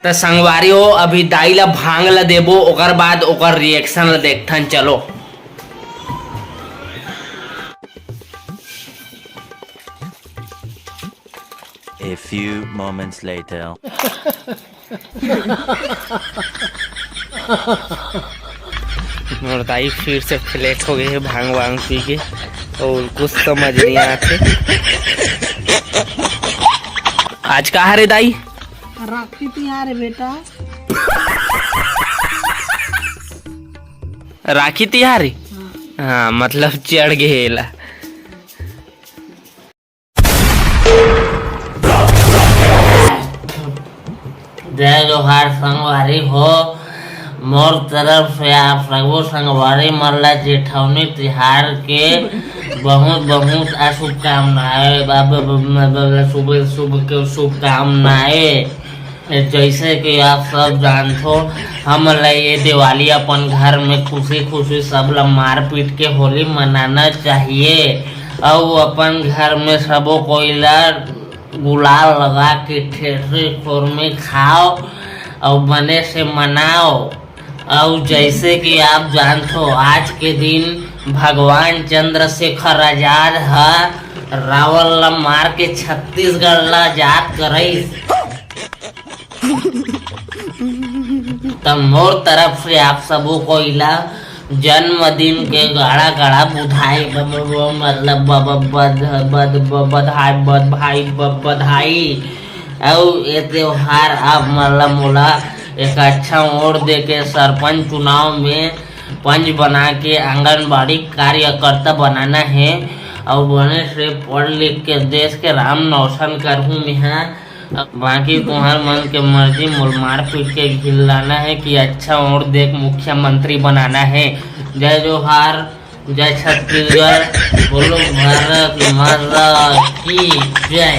तो संगवारी हो अभी दाई ला भांग ला देबो ओकर बाद ओकर रिएक्शन ला देखथन चलो। A few moments later. और दाई फिर से फ्लैट हो गए है भांग वांग पी के और कुछ समझ नहीं आते। आज कहाँ रे दाई? राखी तिहार है बेटा। राखी तिहार? हाँ मतलब चढ़ गेला। जय जोहार संगवारी हो, मोर तरफ से आप सगो संगवारी मल्ला जेठौनी तिहार के बहुत बहुत शुभकामनाएं, शुभकामनाएं। जैसे कि आप सब जानते हम ये दिवाली अपन घर में खुशी खुशी सब लोग मार पीट के होली मनाना चाहिए और अपन घर में सबो कोयला गुलाल लगा के ठेठरी खोर में खाओ और बने से मनाओ। और जैसे कि आप जानते हो आज के दिन भगवान चंद्रशेखर आजाद है रावण ला मार के छत्तीसगढ़ ला आजाद करईस। तब मोर तरफ से आप सबो को इला जन्मदिन के गाड़ा गाड़ा बुधाई मतलब बधाई। और ये त्योहार आप मतलब मोला एक अच्छा ओर दे के सरपंच चुनाव में पंच बना के आंगनबाड़ी कार्यकर्ता बनाना है और बने से पढ़ लिख के देश के राम रोशन करूँ मैं। बाकी तुम्हार मन के मर्जी मोल मार पीट के खिलाना है कि अच्छा और देख मुख्यमंत्री बनाना है। जय जोहार, जय छत्तीसगढ़, बोलो भारत माता की जय।